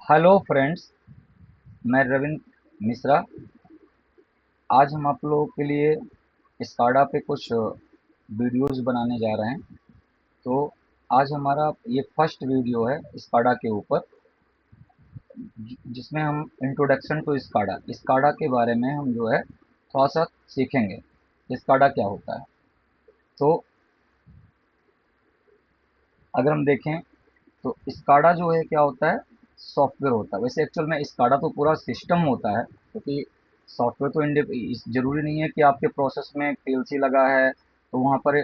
Hello friends, मैं रविंद्र मिश्रा। आज हम आप लोगों के लिए स्काडा पे कुछ वीडियोस बनाने जा रहे हैं। तो आज हमारा ये फर्स्ट वीडियो है स्काडा के ऊपर, जिसमें हम इंट्रोडक्शन टू स्काडा स्काडा के बारे में हम जो है थोड़ा सा सीखेंगे। स्काडा क्या होता है। तो अगर हम देखें तो स्काडा जो है क्या होता है, सॉफ्टवेयर होता है। वैसे एक्चुअल में स्काडा तो पूरा सिस्टम होता है, क्योंकि सॉफ्टवेयर तो जरूरी नहीं है कि आपके प्रोसेस में पीएलसी लगा है तो वहाँ पर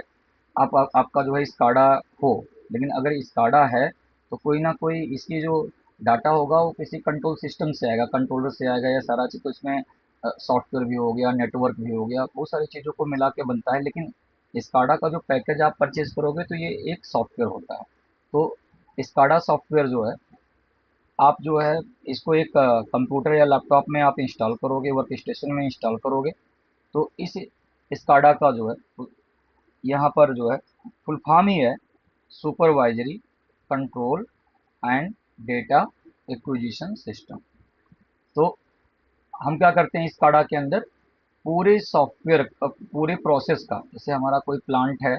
आपका जो है स्काडा हो। लेकिन अगर स्काडा है तो कोई ना कोई इसकी जो डाटा होगा वो किसी कंट्रोल सिस्टम से आएगा, कंट्रोलर से आएगा, या सारा चीज़। तो इसमें सॉफ्टवेयर भी हो गया, नेटवर्क भी हो गया, बहुत सारी चीज़ों को मिला के बनता है। लेकिन स्काडा का जो पैकेज आप परचेज करोगे तो ये एक सॉफ्टवेयर होता है। तो स्काडा सॉफ्टवेयर जो है, आप जो है इसको एक कंप्यूटर या लैपटॉप में आप इंस्टॉल करोगे, वर्क स्टेशन में इंस्टॉल करोगे। तो इस स्काडा का जो है यहाँ पर जो है फुल फॉर्म ही है supervisory control and data acquisition system. तो हम क्या करते हैं स्काडा के अंदर, पूरे सॉफ्टवेयर पूरे प्रोसेस का, जैसे हमारा कोई प्लांट है,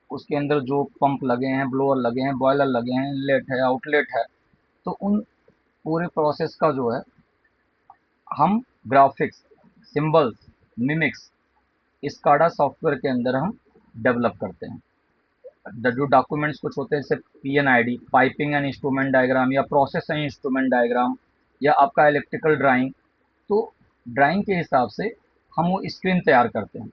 उसके अंदर जो पंप लगे हैं, ब्लोअर लगे हैं, बॉयलर लगे हैं, इनलेट है, आउटलेट है, तो उन पूरे प्रोसेस का जो है हम graphics, symbols, mimics SCADA software के अंदर हम डेवलप करते हैं। जो डॉक्यूमेंट्स कुछ होते हैं, जैसे पीएनआईडी, पाइपिंग एंड इंस्ट्रूमेंट डायग्राम, या प्रोसेस एंड इंस्ट्रूमेंट डायग्राम, या आपका इलेक्ट्रिकल ड्राइंग। तो ड्राइंग के हिसाब से हम वो स्क्रीन तैयार करते हैं,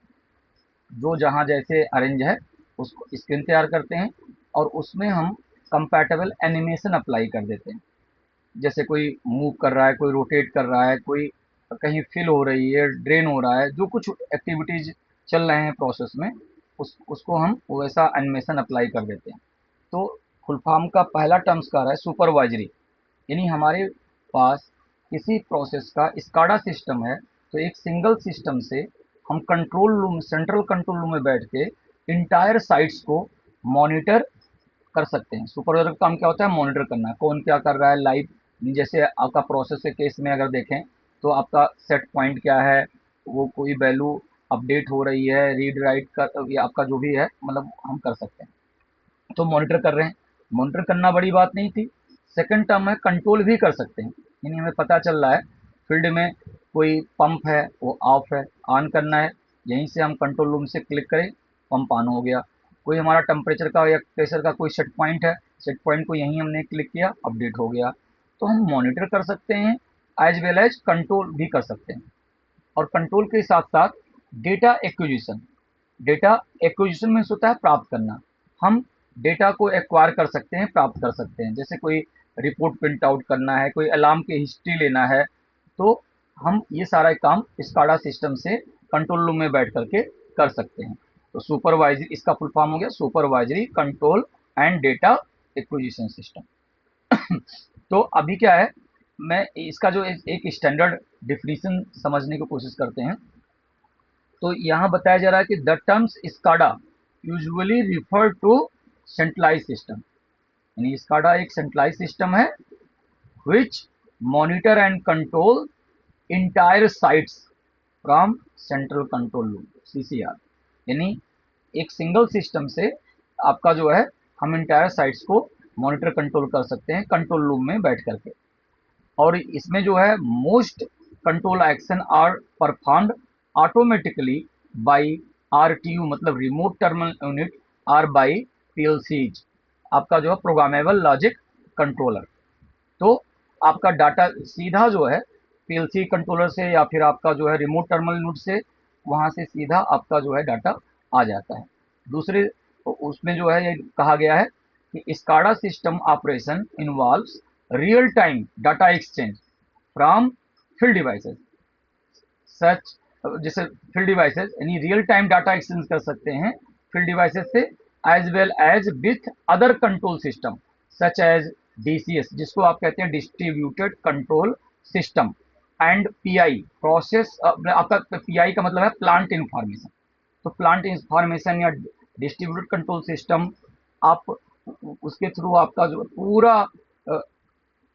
जो जहाँ जैसे अरेंज है उसको स्क्रीन तैयार करते हैं, और उसमें हम कंपैटिबल एनिमेशन अप्लाई कर देते हैं। जैसे कोई मूव कर रहा है, कोई रोटेट कर रहा है, कोई कहीं फिल हो रही है, ड्रेन हो रहा है, जो कुछ एक्टिविटीज चल रहे हैं प्रोसेस में, उसको हम वैसा एनिमेशन अप्लाई कर देते हैं। तो फुल फॉर्म का पहला टर्म्स का रहा है सुपरवाइजरी, यानी हमारे पास किसी प्रोसेस का स्काडा सिस्टम है तो एक सिंगल सिस्टम से हम control room, central control room में बैठ के इंटायर साइट्स को मॉनिटर कर सकते हैं। सुपरवाइजर का काम क्या होता है, मॉनिटर करना, कौन क्या कर रहा है लाइव। जैसे आपका प्रोसेस के केस में अगर देखें तो आपका सेट पॉइंट क्या है, वो कोई वैल्यू अपडेट हो रही है, रीड राइट कर, या आपका जो भी है, मतलब हम कर सकते हैं। तो मॉनिटर कर रहे हैं, मॉनिटर करना बड़ी बात नहीं थी। सेकंड टर्म है कंट्रोल भी कर सकते हैं, यानी हमें पता चल रहा है फील्ड में कोई पंप है वो ऑफ है, ऑन करना है, यहीं से हम कंट्रोल रूम से क्लिक करें, पंप ऑन हो गया। कोई हमारा टेम्परेचर का या प्रेशर का कोई सेट पॉइंट है, सेट पॉइंट को यहीं हमने क्लिक किया, अपडेट हो गया। तो हम मॉनिटर कर सकते हैं एज वेल एज कंट्रोल भी कर सकते हैं। और कंट्रोल के साथ साथ डेटा एक्विजिशन, डेटा एक्विजिशन में होता है प्राप्त करना। हम डेटा को एक्वायर कर सकते हैं, प्राप्त कर सकते हैं। जैसे कोई रिपोर्ट प्रिंट आउट करना है, कोई अलार्म की हिस्ट्री लेना है, तो हम ये सारा काम स्काडा सिस्टम से कंट्रोल रूम में बैठ करके कर सकते हैं। तो सुपरवाइजरी, इसका फुल फॉर्म हो गया supervisory control and data acquisition system. तो अभी क्या है, मैं इसका जो एक स्टैंडर्ड डिफिनीशन समझने की कोशिश करते हैं। तो यहाँ बताया जा रहा है कि the terms SCADA usually refer to centralize system, यानी स्काडा एक सेंट्रलाइज सिस्टम है which monitor and control entire sites from central control room, CCR. यानी एक सिंगल सिस्टम से आपका जो है हम इंटायर साइट्स को मॉनिटर कंट्रोल कर सकते हैं कंट्रोल रूम में बैठ करके। और इसमें जो है most control action are performed automatically by RTU, मतलब remote terminal unit, or by PLCs, आपका जो है प्रोग्रामेबल लॉजिक कंट्रोलर। तो आपका डाटा सीधा जो है पीएलसी कंट्रोलर से, या फिर आपका जो है रिमोट टर्मिनल यूनिट से, वहां से सीधा आपका जो है डाटा आ जाता है। दूसरे उसमें जो है ये कहा गया है कि SCADA system operation involves real time data exchange from field devices such, जैसे फील्ड डिवाइसेस यानी रियल टाइम डाटा एक्सचेंज कर सकते हैं फील्ड डिवाइसेस से, as well as with other control system such as DCS, जिसको आप कहते हैं distributed control system, and PI process. आपका पीआई का मतलब है प्लांट इंफॉर्मेशन। तो प्लांट इंफॉर्मेशन या डिस्ट्रीब्यूटेड कंट्रोल सिस्टम, आप उसके थ्रू आपका जो पूरा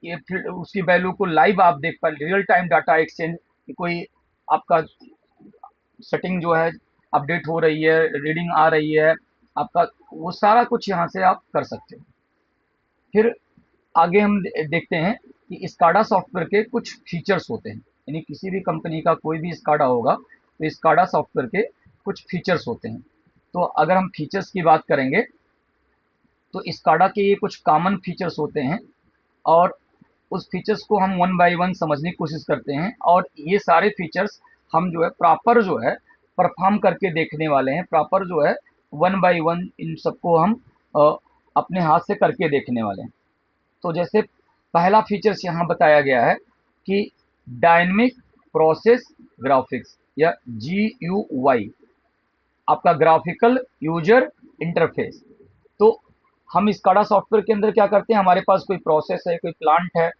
ये फिर उसकी वैल्यू को लाइव आप देख पा रियल टाइम डाटा एक्सचेंज कि कोई आपका सेटिंग जो है अपडेट हो रही है, रीडिंग आ रही है आपका, वो सारा कुछ यहाँ से आप कर सकते हो। फिर आगे हम देखते हैं कि स्काडा सॉफ्टवेयर के कुछ फीचर्स होते हैं, यानी किसी भी कंपनी का कोई भी स्काडा होगा तो स्काडा सॉफ्टवेयर के कुछ फीचर्स होते हैं। तो अगर हम फीचर्स की बात करेंगे तो स्काडा के ये कुछ कॉमन फीचर्स होते हैं, और उस फीचर्स को हम वन बाय वन समझने की कोशिश करते हैं, और ये सारे फीचर्स हम जो है प्रॉपर जो है परफॉर्म करके देखने वाले हैं, प्रॉपर जो है वन बाय वन इन सबको हम अपने हाथ से करके देखने वाले हैं। तो जैसे पहला फीचर्स यहाँ बताया गया है कि डायनेमिक प्रोसेस ग्राफिक्स या GUI, आपका ग्राफिकल यूजर इंटरफेस। तो हम स्काडा सॉफ्टवेयर के अंदर क्या करते हैं, हमारे पास कोई प्रोसेस है, कोई प्लांट है,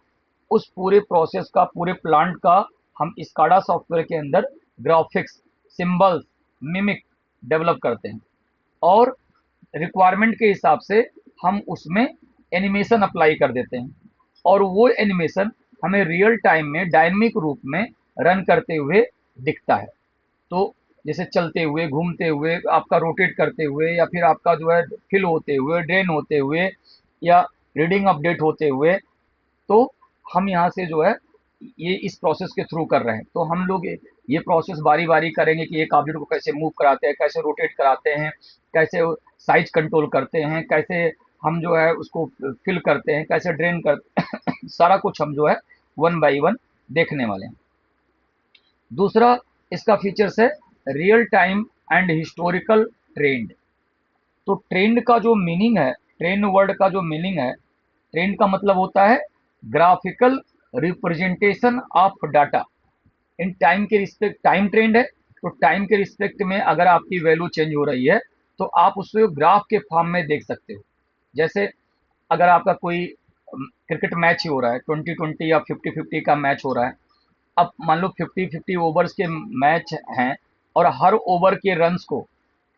उस पूरे प्रोसेस का, पूरे प्लांट का हम स्काडा सॉफ्टवेयर के अंदर ग्राफिक्स, सिंबल्स, मिमिक डेवलप करते हैं, और रिक्वायरमेंट के हिसाब से हम उसमें एनिमेशन अप्लाई कर देते हैं, और वो एनिमेशन हमें रियल टाइम में डायनेमिक रूप में रन करते हुए दिखता है। तो जैसे चलते हुए, घूमते हुए, आपका रोटेट करते हुए, या फिर आपका जो है फिल होते हुए, ड्रेन होते हुए, या रीडिंग अपडेट होते हुए, तो हम यहाँ से जो है ये इस प्रोसेस के थ्रू कर रहे हैं। तो हम लोग ये प्रोसेस बारी बारी करेंगे कि एक ऑब्जेक्ट को कैसे मूव कराते हैं, कैसे रोटेट कराते हैं, कैसे साइज कंट्रोल करते हैं, कैसे हम जो है उसको फिल करते हैं, कैसे ड्रेन करते हैं सारा कुछ हम जो है वन बाई वन देखने वाले हैं। दूसरा इसका फीचर्स है real time and historical trend. तो ट्रेंड का जो मीनिंग है, ट्रेंड वर्ड का जो मीनिंग है, ट्रेंड का मतलब होता है graphical representation of data in time के रिस्पेक्ट। टाइम ट्रेंड है तो टाइम के रिस्पेक्ट में अगर आपकी वैल्यू चेंज हो रही है तो आप उसको ग्राफ के फॉर्म में देख सकते हो। जैसे अगर आपका कोई क्रिकेट मैच ही हो रहा है, 20-20 या 50-50 का मैच हो रहा है, अब मान लो 50-50 ओवर्स के मैच हैं, और हर ओवर के रन्स को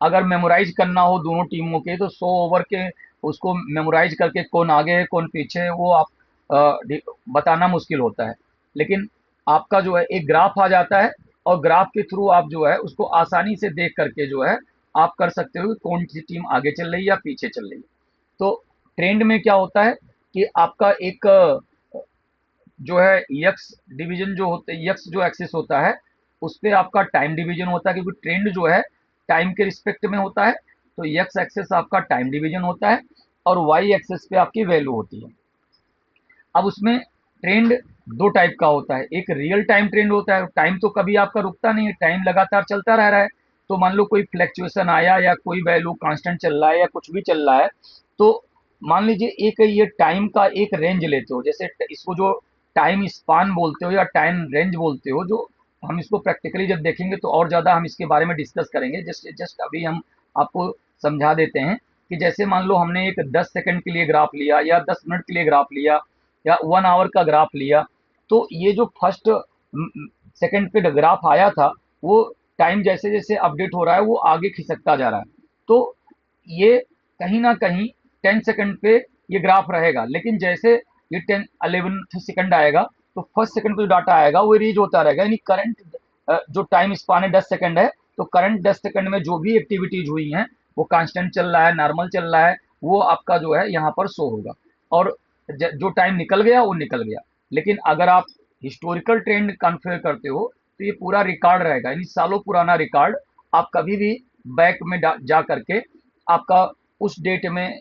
अगर मेमोराइज करना हो दोनों टीमों के, तो 100 ओवर के उसको मेमोराइज करके कौन आगे है कौन पीछे है वो आप बताना मुश्किल होता है। लेकिन आपका जो है एक ग्राफ आ जाता है, और ग्राफ के थ्रू आप जो है उसको आसानी से देख करके जो है आप कर सकते हो कि कौन सी टीम आगे चल रही है या पीछे चल रही है। तो ट्रेंड में क्या होता है कि आपका एक जो है यक्स डिवीजन जो होते हैं, यक्स जो एक्सिस होता है उस पर आपका टाइम डिवीजन होता है, क्योंकि ट्रेंड जो है टाइम के रिस्पेक्ट में होता है। तो यक्स एक्सिस आपका टाइम डिवीजन होता है, और वाई एक्सिस पे आपकी वैल्यू होती है। अब उसमें ट्रेंड दो टाइप का होता है, एक रियल टाइम ट्रेंड होता है, टाइम तो कभी आपका रुकता नहीं है, टाइम लगातार चलता रह रहा है। तो मान लो कोई फ्लैक्चुएशन आया या कोई वैल्यू कांस्टेंट चल रहा है या कुछ भी चल रहा है, तो मान लीजिए एक ये टाइम का एक रेंज लेते हो, जैसे इसको जो टाइम स्पान बोलते हो या टाइम रेंज बोलते हो, जो हम इसको प्रैक्टिकली जब देखेंगे तो और ज़्यादा हम इसके बारे में डिस्कस करेंगे। जस्ट जस्ट अभी हम आपको समझा देते हैं कि जैसे मान लो हमने एक 10 सेकंड के लिए ग्राफ लिया या 10 मिनट के लिए ग्राफ लिया या 1 आवर का ग्राफ लिया, तो ये जो फर्स्ट सेकंड पे ग्राफ आया था, वो टाइम जैसे जैसे अपडेट हो रहा है वो आगे खिसकता जा रहा है। तो ये कहीं ना कहीं 10 सेकंड पे ये ग्राफ रहेगा, लेकिन जैसे ये 11 सेकंड आएगा तो फर्स्ट सेकंड पे जो डाटा आएगा वो रीच होता रहेगा। यानी करंट जो टाइम स्पान है 10 सेकंड है, तो करंट 10 सेकंड में जो भी एक्टिविटीज हुई हैं वो कांस्टेंट चल रहा है, नॉर्मल चल रहा है, वो आपका जो है यहाँ पर शो होगा। और जो टाइम निकल गया वो निकल गया। लेकिन अगर आप हिस्टोरिकल ट्रेंड कॉन्फ़िगर करते हो तो ये पूरा रिकॉर्ड रहेगा, यानी सालों पुराना रिकॉर्ड। आप कभी भी बैक में जा करके आपका उस डेट में,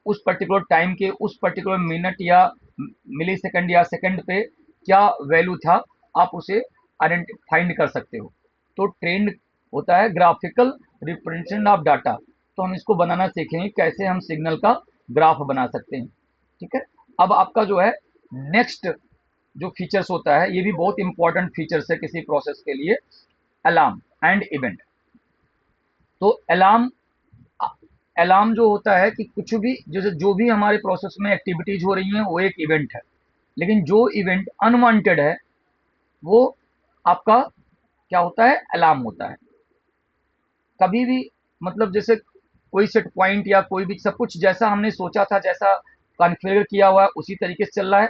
उस पर्टिकुलर टाइम के उस पर्टिकुलर मिनट या मिली सेकंड या सेकंड पे क्या वैल्यू था, आप उसे फाइंड कर सकते हो। तो ट्रेंड होता है ग्राफिकल रिप्रेजेंटेशन ऑफ डाटा। तो हम इसको बनाना सीखेंगे कैसे हम सिग्नल का ग्राफ बना सकते हैं। ठीक है। अब आपका जो है नेक्स्ट जो फीचर्स होता है, ये भी बहुत इंपॉर्टेंट फीचर्स है किसी प्रोसेस के लिए, अलार्म एंड इवेंट। तो अलार्म अलार्म जो होता है कि कुछ भी जैसे जो भी हमारे प्रोसेस में एक्टिविटीज हो रही हैं वो एक इवेंट है, लेकिन जो इवेंट अनवांटेड है वो आपका क्या होता है, अलार्म होता है। कभी भी मतलब जैसे कोई सेट पॉइंट या कोई भी सब कुछ जैसा हमने सोचा था, जैसा कॉन्फ़िगर किया हुआ है उसी तरीके से चल रहा है,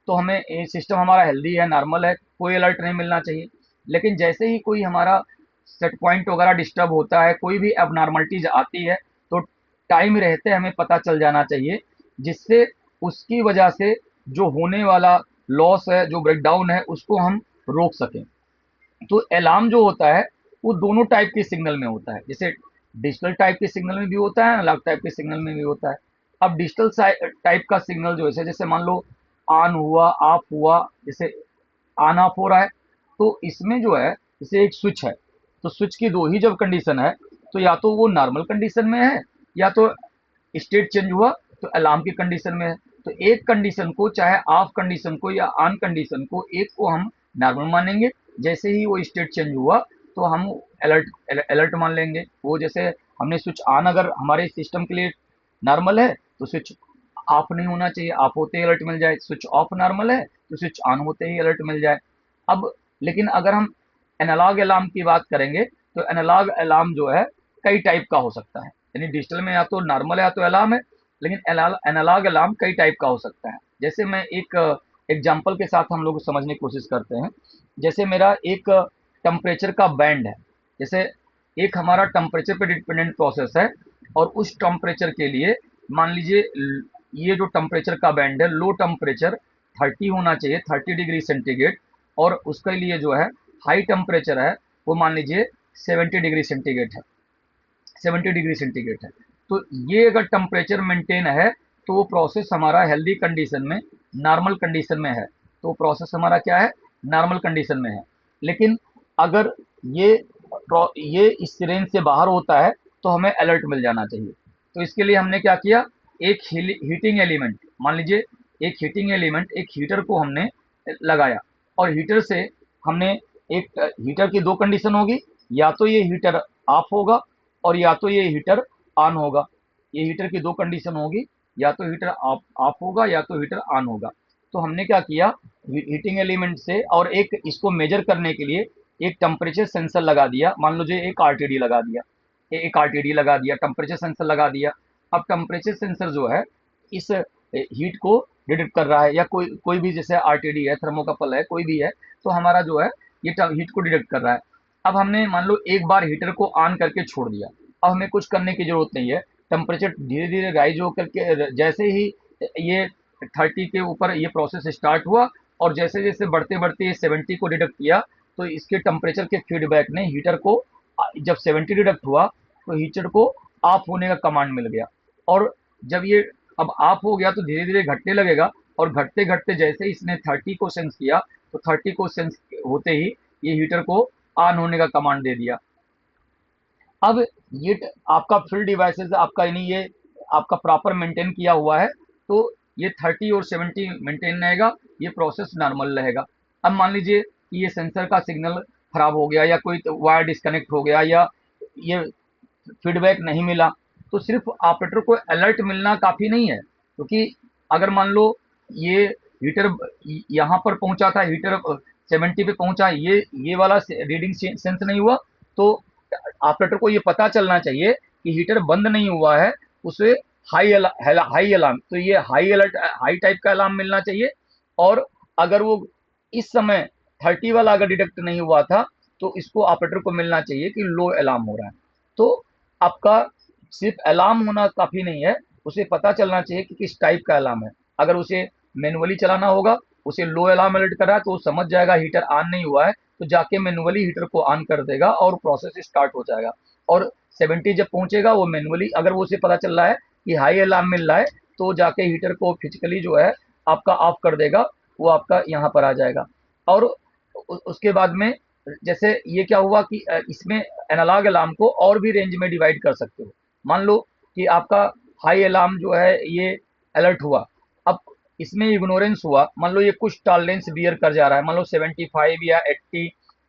तो हमें ये सिस्टम हमारा हेल्दी है, नॉर्मल है, कोई अलर्ट नहीं मिलना चाहिए। लेकिन जैसे ही कोई हमारा सेट पॉइंट वगैरह डिस्टर्ब होता है, कोई भी एबनॉर्मलिटीज आती है, तो टाइम रहते हमें पता चल जाना चाहिए, जिससे उसकी वजह से जो होने वाला लॉस है, जो ब्रेकडाउन है, उसको हम रोक सकें। तो अलार्म जो होता है वो दोनों टाइप के सिग्नल में होता है, जैसे डिजिटल टाइप के सिग्नल में भी होता है, एनालॉग टाइप के सिग्नल में भी होता है। अब डिजिटल टाइप का सिग्नल जो है, जैसे मान लो ऑन हुआ, ऑफ हुआ, जैसे ऑन ऑफ हो रहा है, तो इसमें जो है जैसे एक स्विच है, तो स्विच की दो ही जब कंडीशन है, तो या तो वो नॉर्मल कंडीशन में है, या तो स्टेट चेंज हुआ तो अलार्म की कंडीशन में है। तो एक कंडीशन को, चाहे ऑफ कंडीशन को या ऑन कंडीशन को, एक को हम नॉर्मल मानेंगे, जैसे ही वो स्टेट चेंज हुआ तो हम अलर्ट अलर्ट मान लेंगे। वो जैसे हमने स्विच ऑन अगर हमारे सिस्टम के लिए नॉर्मल है तो स्विच ऑफ नहीं होना चाहिए, ऑफ होते ही अलर्ट मिल जाए। स्विच ऑफ नॉर्मल है तो स्विच ऑन होते ही अलर्ट मिल जाए। अब लेकिन अगर हम एनालॉग अलार्म की बात करेंगे, तो एनालॉग अलार्म जो है कई टाइप का हो सकता है, यानी डिजिटल में या तो नॉर्मल है या तो अलार्म है, लेकिन एनालॉग अलार्म कई टाइप का हो सकता है। जैसे मैं एक एग्जांपल के साथ हम लोग समझने की कोशिश करते हैं। जैसे मेरा एक टेम्परेचर का बैंड है, जैसे एक हमारा टेम्परेचर पे डिपेंडेंट प्रोसेस है, और उस टेम्परेचर के लिए मान लीजिए ये जो टेम्परेचर का बैंड है, लो टेम्परेचर 30 होना चाहिए, 30 डिग्री सेंटीग्रेड, और उसके लिए जो है हाई टेम्परेचर है वो मान लीजिए 70 डिग्री सेंटीग्रेड है, 70 डिग्री सेंटीग्रेड है। तो ये अगर टेम्परेचर मेंटेन है तो वो प्रोसेस हमारा हेल्दी कंडीशन में, नॉर्मल कंडीशन में है, तो वो प्रोसेस हमारा क्या है, नॉर्मल कंडीशन में है। लेकिन अगर ये ये इस रेंज से बाहर होता है तो हमें अलर्ट मिल जाना चाहिए। तो इसके लिए हमने क्या किया, एक हीटिंग एलिमेंट, मान लीजिए एक हीटिंग एलिमेंट, एक हीटर को हमने लगाया, और हीटर से हमने एक हीटर की दो कंडीशन होगी, या तो ये हीटर ऑफ होगा और या तो ये हीटर ऑन होगा। ये हीटर की दो कंडीशन होगी, या तो हीटर ऑफ ऑफ होगा या तो हीटर ऑन होगा। तो हमने क्या किया, हीटिंग एलिमेंट से, और एक इसको मेजर करने के लिए एक टेम्परेचर सेंसर लगा दिया, मान लो जो एक आरटीडी लगा दिया, एक आरटीडी लगा दिया, टेम्परेचर सेंसर लगा दिया। अब टेम्परेचर सेंसर जो है इस हीट को डिटेक्ट कर रहा है, या कोई कोई भी जैसे आरटीडी है, थर्मोकपल है, कोई भी है, तो हमारा जो है ये हीट को डिटेक्ट कर रहा है। अब हमने मान लो एक बार हीटर को ऑन करके छोड़ दिया, अब हमें कुछ करने की जरूरत नहीं है, टेम्परेचर धीरे धीरे राइज होकर के, जैसे ही ये 30 के ऊपर ये प्रोसेस स्टार्ट हुआ, और जैसे जैसे बढ़ते बढ़ते ये 70 को डिटेक्ट किया, तो इसके टेम्परेचर के फीडबैक ने हीटर को, जब 70 डिटेक्ट हुआ तो हीटर को ऑफ होने का कमांड मिल गया। और जब ये अब ऑफ हो गया तो धीरे धीरे घटने लगेगा, और घटते घटते जैसे इसने 30 को सेंस किया, तो 30 को सेंस होते ही ये हीटर को ऑन होने का कमांड दे दिया। अब ये आपका फील्ड डिवाइसेस आपका, यानी ये आपका प्रॉपर मेंटेन किया हुआ है, तो ये 30 और 70 मेंटेन रहेगा, ये प्रोसेस नॉर्मल रहेगा। अब मान लीजिए कि ये सेंसर का सिग्नल खराब हो गया, या कोई वायर डिस्कनेक्ट हो गया, या ये फीडबैक नहीं मिला, तो सिर्फ ऑपरेटर को अलर्ट मिलना काफ़ी नहीं है, क्योंकि अगर मान लो ये हीटर यहाँ पर पहुंचा था, हीटर 70 पे पहुंचा, ये वाला रीडिंग सेंस नहीं हुआ, तो ऑपरेटर को ये पता चलना चाहिए कि हीटर बंद नहीं हुआ है, उसे हाई अलार्म, तो ये हाई अलर्ट, हाई टाइप का अलार्म मिलना चाहिए। और अगर वो इस समय 30 वाला अगर डिटेक्ट नहीं हुआ था, तो इसको ऑपरेटर को मिलना चाहिए कि लो अलार्म हो रहा है। तो आपका सिर्फ अलार्म होना काफ़ी नहीं है, उसे पता चलना चाहिए कि किस टाइप का अलार्म है। अगर उसे मैनुअली चलाना होगा, उसे लो अलार्म अलर्ट कर रहा है, तो वो समझ जाएगा हीटर ऑन नहीं हुआ है, तो जाके मैनुअली हीटर को ऑन कर देगा और प्रोसेस स्टार्ट हो जाएगा। और 70 जब पहुंचेगा वो मैनुअली, अगर वो उसे पता चल रहा है कि हाई अलार्म मिल रहा है, तो जाके हीटर को फिजिकली जो है आपका ऑफ कर देगा, वो आपका यहाँ पर आ जाएगा। और उसके बाद में जैसे ये क्या हुआ कि इसमें एनालॉग अलार्म को और भी रेंज में डिवाइड कर सकते हो। मान लो कि आपका हाई अलार्म जो है ये अलर्ट हुआ, अब इसमें इग्नोरेंस हुआ, मान लो ये कुछ टॉलरेंस बियर कर जा रहा है, मान लो 75 या 80,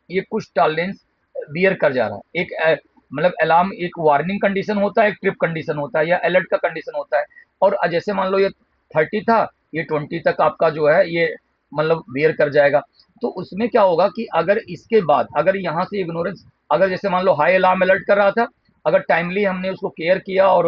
ये कुछ टॉलरेंस बियर कर जा रहा है। एक मतलब अलार्म एक वार्निंग कंडीशन होता है, एक ट्रिप कंडीशन होता है, या अलर्ट का कंडीशन होता है। और जैसे मान लो ये 30 था, ये 20 तक आपका जो है ये मतलब बियर कर जाएगा। तो उसमें क्या होगा कि अगर इसके बाद अगर यहाँ से इग्नोरेंस, अगर जैसे मान लो हाई अलार्म अलर्ट कर रहा था, अगर टाइमली हमने उसको केयर किया और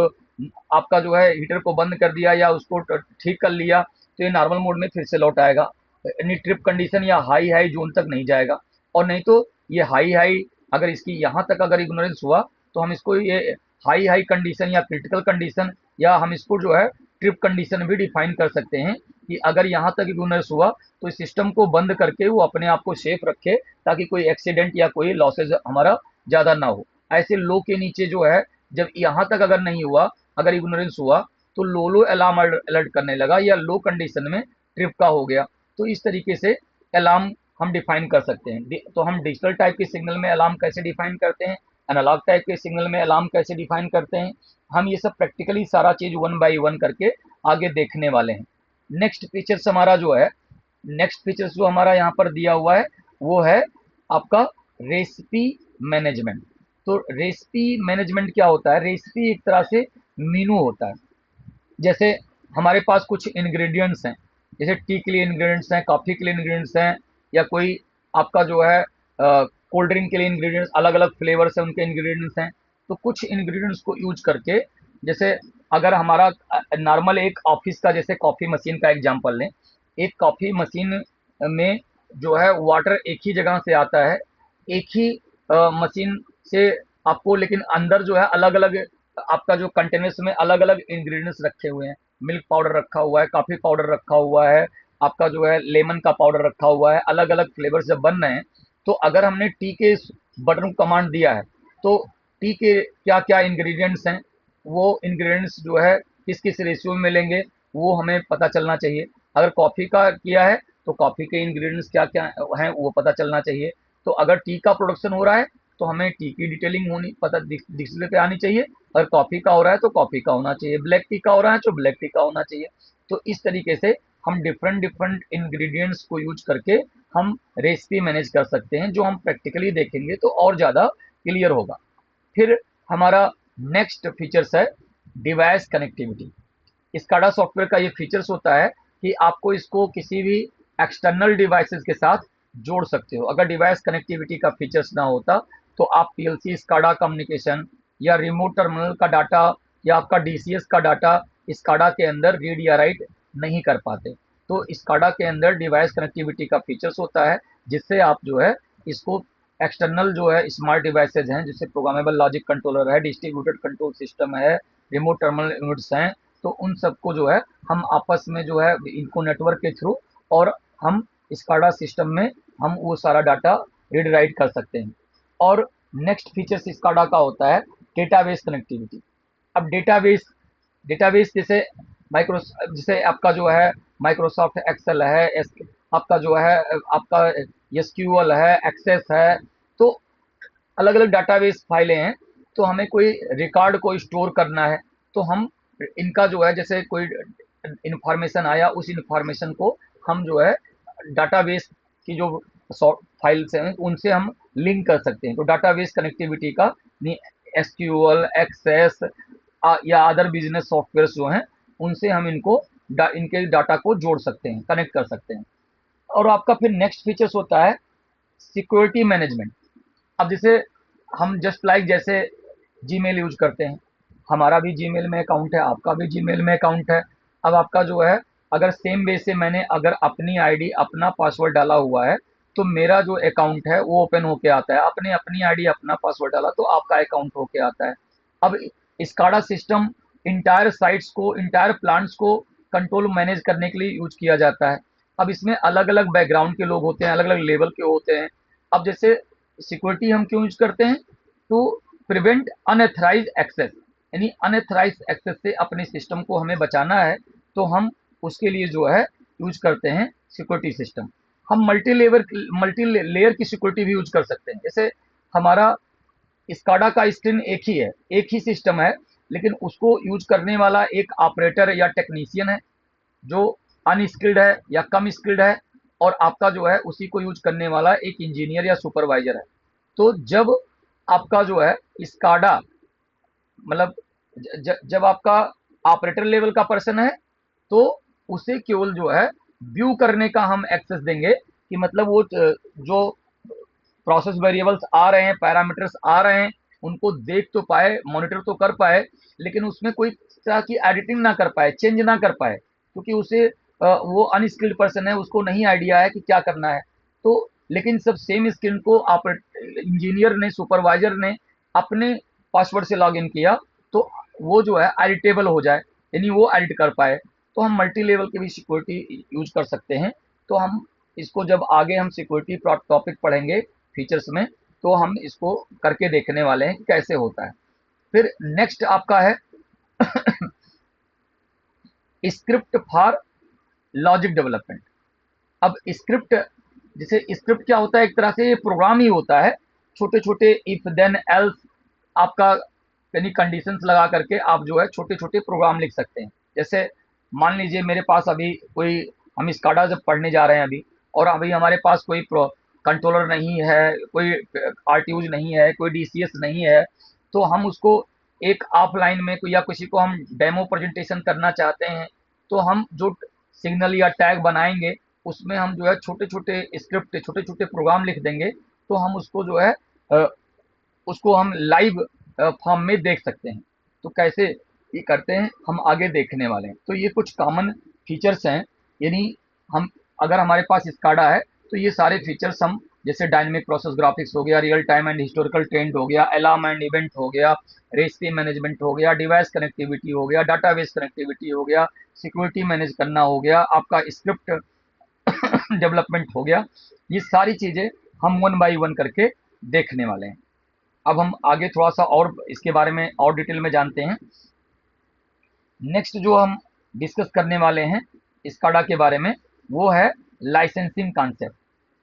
आपका जो है हीटर को बंद कर दिया या उसको ठीक कर लिया, तो ये नॉर्मल मोड में फिर से लौट आएगा। यानी ट्रिप कंडीशन या हाई हाई जोन तक नहीं जाएगा। और नहीं तो ये हाई हाई, अगर इसकी यहाँ तक अगर इग्नोरेंस हुआ तो हम इसको ये हाई हाई कंडीशन या क्रिटिकल कंडीशन, या हम इसको जो है ट्रिप कंडीशन भी डिफाइन कर सकते हैं कि अगर यहाँ तक इग्नोरेंस हुआ तो इस सिस्टम को बंद करके वो अपने आप को सेफ रखे, ताकि कोई एक्सीडेंट या कोई लॉसेज हमारा ज़्यादा ना हो। ऐसे लो के नीचे जो है, जब यहाँ तक अगर नहीं हुआ, अगर इग्नोरेंस हुआ, तो लो लो अलार्म अलर्ट करने लगा, या लो कंडीशन में ट्रिप का हो गया। तो इस तरीके से अलार्म हम डिफाइन कर सकते हैं। तो हम डिजिटल टाइप के सिग्नल में अलार्म कैसे डिफाइन करते हैं, एनालॉग टाइप के सिग्नल में अलार्म कैसे डिफाइन करते हैं, हम ये सब प्रैक्टिकली सारा चीज वन बाय वन करके आगे देखने वाले हैं। नेक्स्ट फीचर्स हमारा जो है, नेक्स्ट फीचर्स जो हमारा यहाँ पर दिया हुआ है वो है आपका रेसिपी मैनेजमेंट। तो रेसिपी मैनेजमेंट क्या होता है? रेसिपी एक तरह से मेनू होता है। जैसे हमारे पास कुछ इंग्रेडिएंट्स हैं, जैसे टी के लिए इंग्रेडिएंट्स हैं, कॉफ़ी के लिए इंग्रेडिएंट्स हैं, या कोई आपका जो है कोल्ड ड्रिंक के लिए इंग्रेडिएंट्स, अलग अलग फ्लेवर्स हैं उनके इंग्रेडिएंट्स हैं। तो कुछ इंग्रेडिएंट्स को यूज करके, जैसे अगर हमारा नॉर्मल एक ऑफिस का, जैसे कॉफ़ी मशीन का एग्जांपल लें, एक कॉफ़ी मशीन में जो है वाटर एक ही जगह से आता है, एक ही मशीन से आपको, लेकिन अंदर जो है अलग अलग आपका जो कंटेनर्स में अलग अलग इंग्रेडिएंट्स रखे हुए हैं। मिल्क पाउडर रखा हुआ है, कॉफ़ी पाउडर रखा हुआ है, आपका जो है लेमन का पाउडर रखा हुआ है, अलग अलग फ्लेवर जब बन रहे हैं, तो अगर हमने टी के बटन को कमांड दिया है, तो टी के क्या क्या इंग्रेडिएंट्स हैं, वो इंग्रेडिएंट्स जो है किस किस रेशियो में मिलेंगे, वो हमें पता चलना चाहिए। अगर कॉफ़ी का किया है तो कॉफ़ी के इंग्रेडिएंट्स क्या क्या हैं वो पता चलना चाहिए। तो अगर टी का प्रोडक्शन हो रहा है तो हमें टी की डिटेलिंग होनी पता डिस्प्ले पे आनी चाहिए। अगर कॉफ़ी का हो रहा है तो कॉफ़ी का होना चाहिए, ब्लैक टी का हो रहा है तो ब्लैक टी का होना चाहिए। तो इस तरीके से हम डिफरेंट डिफरेंट इंग्रेडिएंट्स को यूज करके हम रेसिपी मैनेज कर सकते हैं, जो हम प्रैक्टिकली देखेंगे तो और ज़्यादा क्लियर होगा। फिर हमारा नेक्स्ट फीचर्स है डिवाइस कनेक्टिविटी। स्काडा सॉफ्टवेयर का ये फीचर्स होता है कि आपको इसको किसी भी एक्सटर्नल डिवाइसेस के साथ जोड़ सकते हो। अगर डिवाइस कनेक्टिविटी का फीचर्स ना होता तो आप पीएलसी स्काडा कम्युनिकेशन या रिमोट टर्मिनल का डाटा या आपका डीसीएस का डाटा स्काडा के अंदर रीड या राइट नहीं कर पाते। तो स्काडा के अंदर डिवाइस कनेक्टिविटी का फीचर्स होता है, जिससे आप जो है इसको एक्सटर्नल जो है स्मार्ट डिवाइसेज हैं, जैसे प्रोग्रामेबल लॉजिक कंट्रोलर है, डिस्ट्रीब्यूटेड कंट्रोल सिस्टम है, रिमोट टर्मिनल यूनिट्स हैं, तो उन सबको जो है हम आपस में जो है इनको नेटवर्क के थ्रू और हम स्काडा सिस्टम में हम वो सारा डाटा रीड राइट कर सकते हैं। और नेक्स्ट फीचर्स स्काडा का होता है डेटाबेस कनेक्टिविटी। अब डेटाबेस डेटाबेस जैसे जैसे आपका जो है माइक्रोसॉफ्ट एक्सेल है, आपका जो है आपका एसक्यूएल है, एक्सेस है, तो अलग अलग डाटाबेस फाइलें हैं। तो हमें कोई रिकॉर्ड को स्टोर करना है तो हम इनका जो है, जैसे कोई इंफॉर्मेशन आया उस इंफॉर्मेशन को हम जो है डाटाबेस की जो फाइल्स हैं उनसे हम लिंक कर सकते हैं। तो डाटाबेस कनेक्टिविटी का एसक्यूएल, एक्सेस या अदर बिजनेस सॉफ्टवेयर जो हैं उनसे हम इनके डाटा को जोड़ सकते हैं, कनेक्ट कर सकते हैं। और आपका फिर नेक्स्ट फीचर्स होता है सिक्योरिटी मैनेजमेंट। अब जैसे हम जस्ट लाइक जैसे जीमेल यूज करते हैं, हमारा भी जीमेल में अकाउंट है, आपका भी जीमेल में अकाउंट है। अब आपका जो है अगर सेम वे से मैंने अगर अपनी आईडी अपना पासवर्ड डाला हुआ है तो मेरा जो अकाउंट है वो ओपन होके आता है। अपने अपनी आईडी अपना पासवर्ड डाला तो आपका अकाउंट होके आता है। अब स्काडा सिस्टम इंटायर साइट्स को, इंटायर प्लांट्स को कंट्रोल मैनेज करने के लिए यूज किया जाता है। अब इसमें अलग अलग बैकग्राउंड के लोग होते हैं, अलग अलग लेवल के होते हैं। अब जैसे सिक्योरिटी हम क्यों यूज करते हैं? टू प्रिवेंट अनएथराइज एक्सेस, यानी अनएथराइज एक्सेस से अपने सिस्टम को हमें बचाना है, तो हम उसके लिए जो है यूज करते हैं सिक्योरिटी सिस्टम। हम मल्टी लेयर की सिक्योरिटी भी यूज कर सकते हैं। जैसे हमारा स्काडा का स्क्रीन एक ही है, एक ही सिस्टम है, लेकिन उसको यूज करने वाला एक ऑपरेटर या टेक्नीशियन है जो अनस्किल्ड है या कम स्किल्ड है, और आपका जो है उसी को यूज करने वाला एक इंजीनियर या सुपरवाइजर है। तो जब आपका जो है स्काडा मतलब जब आपका ऑपरेटर लेवल का पर्सन है तो उसे केवल जो है व्यू करने का हम एक्सेस देंगे, कि मतलब वो जो प्रोसेस वेरिएबल्स आ रहे हैं, पैरामीटर्स आ रहे हैं, उनको देख तो पाए, मॉनिटर तो कर पाए, लेकिन उसमें कोई तरह की एडिटिंग ना कर पाए, चेंज ना कर पाए, क्योंकि उसे वो अनस्किल्ड पर्सन है, उसको नहीं आइडिया है कि क्या करना है। तो लेकिन सब सेम स्किल को आप इंजीनियर ने, सुपरवाइजर ने अपने पासवर्ड से लॉगिन किया, तो वो जो है एडिटेबल हो जाए, यानी वो एडिट कर पाए। तो हम मल्टी लेवल की भी सिक्योरिटी यूज कर सकते हैं। तो हम इसको जब आगे हम सिक्योरिटी टॉपिक पढ़ेंगे फीचर्स में, तो हम इसको करके देखने वाले हैं कि कैसे होता है। फिर नेक्स्ट आपका है स्क्रिप्ट फॉर लॉजिक डेवलपमेंट। अब स्क्रिप्ट, जैसे स्क्रिप्ट क्या होता है, एक तरह से ये प्रोग्राम ही होता है, छोटे छोटे इफ देन एल्स आपका यानी कंडीशंस लगा करके आप जो है छोटे छोटे प्रोग्राम लिख सकते हैं। जैसे मान लीजिए मेरे पास अभी कोई, हम स्काडा जब पढ़ने जा रहे हैं अभी, और अभी हमारे पास कोई कंट्रोलर नहीं है, कोई आरटीयूज नहीं है, कोई डीसीएस नहीं है, तो हम उसको एक ऑफलाइन में कोई या किसी को हम डेमो प्रेजेंटेशन करना चाहते हैं, तो हम जो सिग्नल या टैग बनाएंगे उसमें हम जो है छोटे छोटे स्क्रिप्ट, छोटे छोटे प्रोग्राम लिख देंगे, तो हम उसको जो है उसको हम लाइव फॉर्म में देख सकते हैं। तो कैसे ये करते हैं हम आगे देखने वाले हैं। तो ये कुछ कॉमन फीचर्स हैं, यानी हम अगर हमारे पास स्काडा है तो ये सारे फीचर्स हम, जैसे डायनेमिक प्रोसेस ग्राफिक्स हो गया, real time and historical trend हो गया, अलार्म एंड इवेंट हो गया, रेसिपी मैनेजमेंट हो गया, डिवाइस कनेक्टिविटी हो गया, डाटाबेस कनेक्टिविटी हो गया, सिक्योरिटी मैनेज करना हो गया, आपका स्क्रिप्ट डेवलपमेंट हो गया, ये सारी चीज़ें हम वन बाई वन करके देखने वाले हैं। अब हम आगे थोड़ा सा और इसके बारे में और डिटेल में जानते हैं। नेक्स्ट जो हम डिस्कस करने वाले हैं स्काडा के बारे में, वो है लाइसेंसिंग कॉन्सेप्ट।